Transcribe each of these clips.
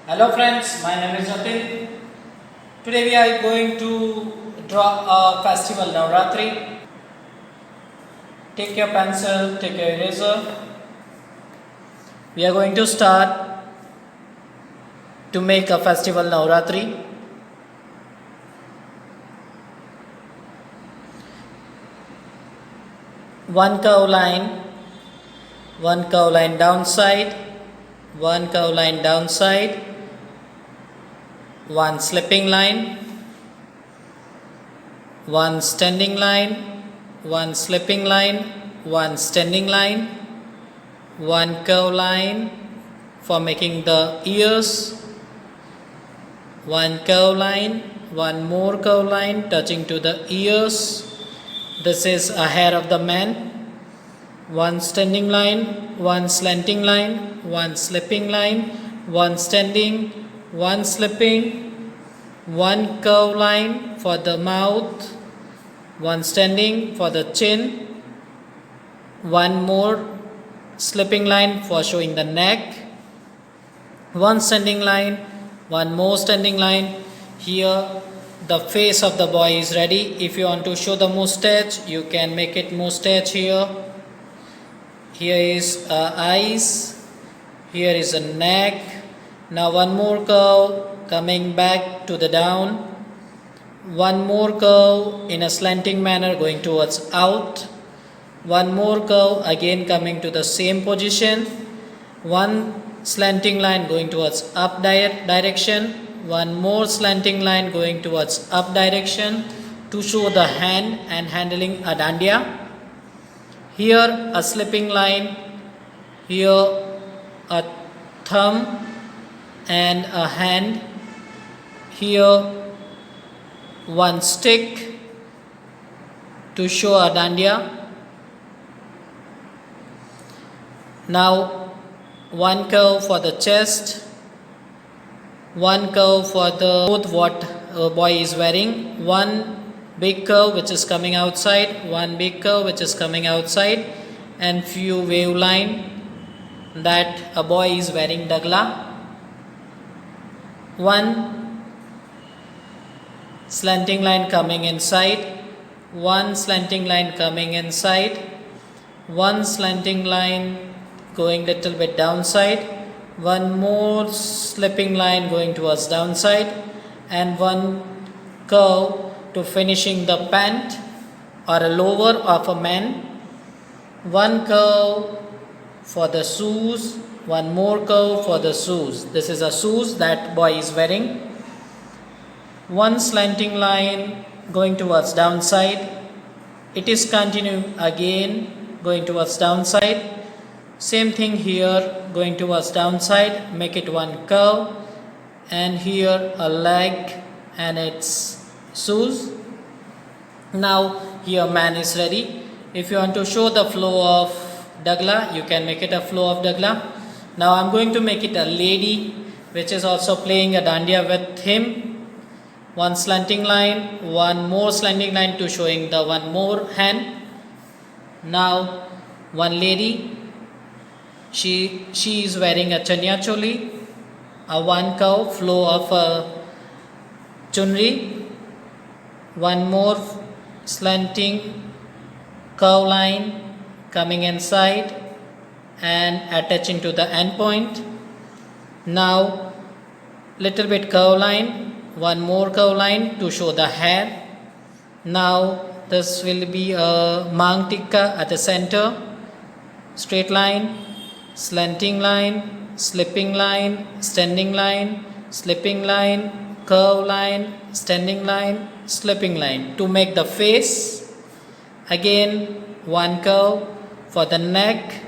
Hello friends, my name is Atin. Today we are going to draw a festival Navratri. Take your pencil, take your eraser. We are going to start to make a festival Navratri. One curve line downside, one curve line downside, one slipping line, one standing line, one slipping line, one standing line, one curve line for making the ears, one curve line, one more curve line touching to the ears. This is a hair of the man. One standing line, one slanting line, one slipping line, one standing, one slipping, one curve line for the mouth, one standing for the chin, one more slipping line for showing the neck, one standing line, one more standing line. Here the face of the boy is ready. If you want to show the mustache, you can make it mustache here. Here is eyes, here is a neck. Now one more curve coming back to the down, one more curve in a slanting manner going towards out, one more curve again coming to the same position, one slanting line going towards up direction, one more slanting line going towards up direction to show the hand and handling a dandiya. Here a slipping line, here a thumb and a hand, here one stick to show a dandiya. Now one curve for the chest, one curve for the clothes what a boy is wearing, one big curve which is coming outside, one big curve which is coming outside, and few wave line that a boy is wearing dagla. One slanting line coming inside, one slanting line coming inside, one slanting line going little bit downside, one more slipping line going towards downside, and one curve to finishing the pant or a lower of a man, one curve for the shoes, one more curve for the shoes. This is a shoes that boy is wearing. One slanting line going towards downside. It is continuing again going towards downside. Same thing here going towards downside. Make it one curve, and here a leg and its shoes. Now here man is ready. If you want to show the flow of dagla, you can make it a flow of dagla. Now I am going to make it a lady which is also playing a dandiya with him. One slanting line, one more slanting line to showing the one more hand. Now one lady, she is wearing a chanya choli, a one curve flow of a chunri, one more slanting curve line coming inside and attaching to the end point. Now little bit curve line, one more curve line to show the hair. Now this will be a mang tikka at the center, straight line, slanting line, slipping line, standing line, slipping line, curve line, standing line, slipping line to make the face. Again one curve for the neck,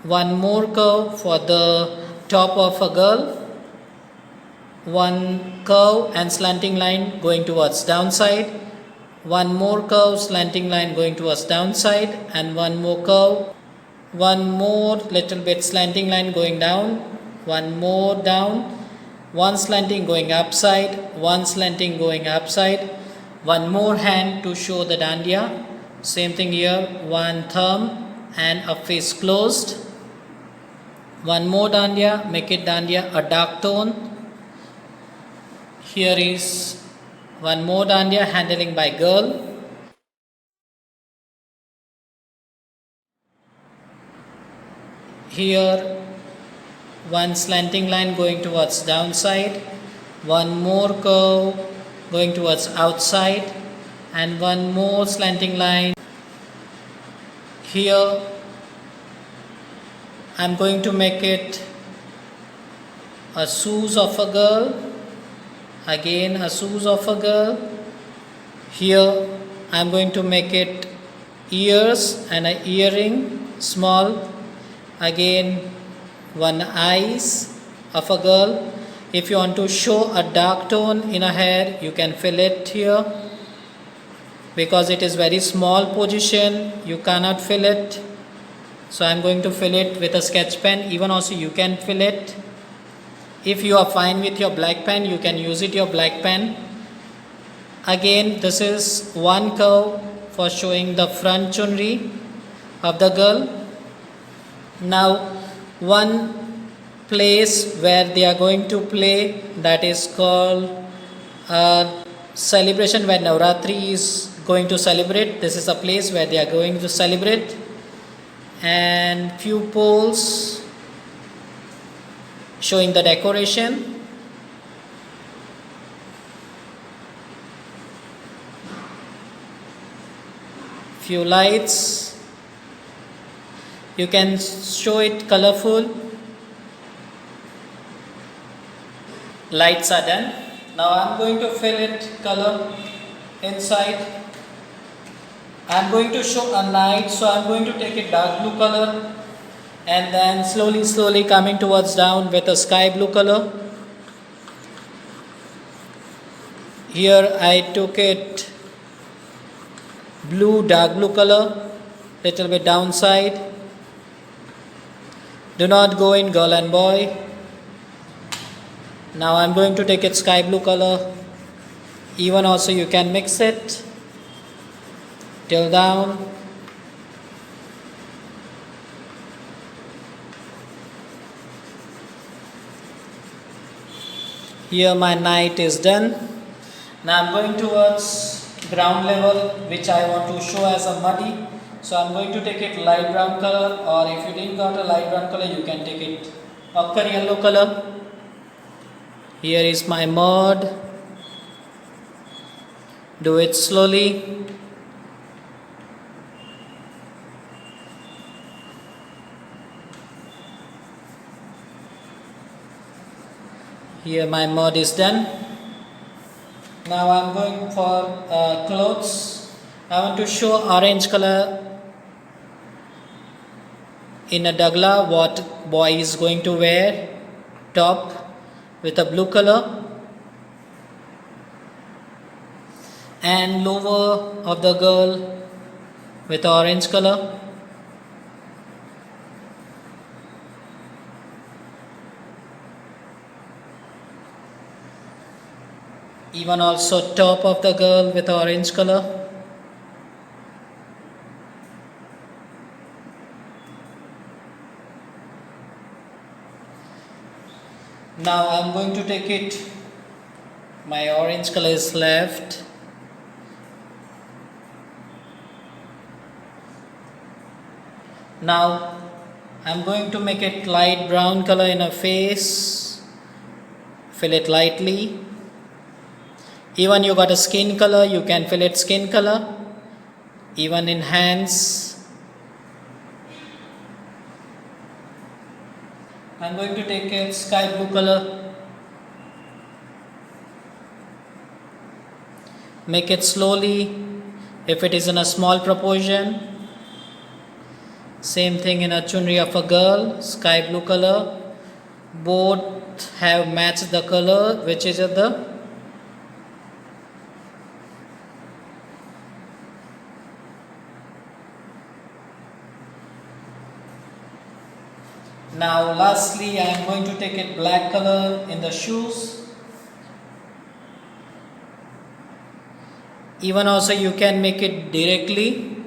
one more curve for the top of a girl, one curve and slanting line going towards downside, one more curve slanting line going towards downside, and one more curve, one more little bit slanting line going down, one more down, one slanting going upside, one slanting going upside, one more hand to show the dandiya. Same thing here, one thumb and a face closed, One more dandiya, make it dandiya a dark tone. Here is one more dandiya handling by girl. Here one slanting line going towards downside, one more curve going towards outside, and one more slanting line. Here I am going to make it a shoes of a girl, again a shoes of a girl. Here I am going to make it ears and an earring, small, again one eyes of a girl. If you want to show a dark tone in a hair, you can fill it here. Because it is very small position, you cannot fill it. So I am going to fill it with a sketch pen. Even also you can fill it. If you are fine with your black pen, you can use it your black pen. Again, this is one curve for showing the front chunri of the girl. Now one place where they are going to play, that is called celebration where Navratri is going to celebrate. This is a place where they are going to celebrate. And few poles showing the decoration. Few lights. You can show it colorful. Lights are done. Now I am going to fill it color inside. I am going to show a night, so I am going to take a dark blue color and then slowly coming towards down with a sky blue color. Here I took it blue, dark blue color, little bit downside. Do not go in girl and boy. Now I am going to take it sky blue color. Even also you can mix it till down. Here my night is done. Now I am going towards ground level, which I want to show as a muddy. So I am going to take it light brown color, or if you didn't got a light brown color, you can take it ochre yellow color. Here is my mud. Do it slowly. Here my mud is done. Now I am going for clothes. I want to show orange color in a dagla, what boy is going to wear. Top with a blue color, and lower of the girl with orange color. Even also top of the girl with orange color. Now I am going to take it, my orange color is left. Now I am going to make it light brown color in her face. Fill it lightly. Even you got a skin color, you can fill it skin color. Even in hands. I am going to take a sky blue color. Make it slowly. If it is in a small proportion. Same thing in a chunri of a girl, sky blue color. Both have matched the color which is at the Now lastly I am going to take it black color in the shoes. Even also you can make it directly.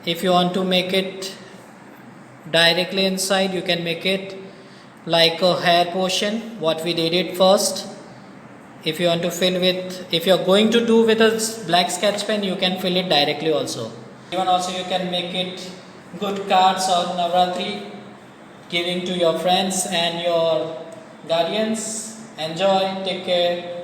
If you want to make it directly inside. You can make it like a hair portion, what we did it first. If you want to fill with, if you are going to do with a black sketch pen, you can fill it directly also. Even also you can make it good cards on Navratri, giving to your friends and your guardians. Enjoy, take care.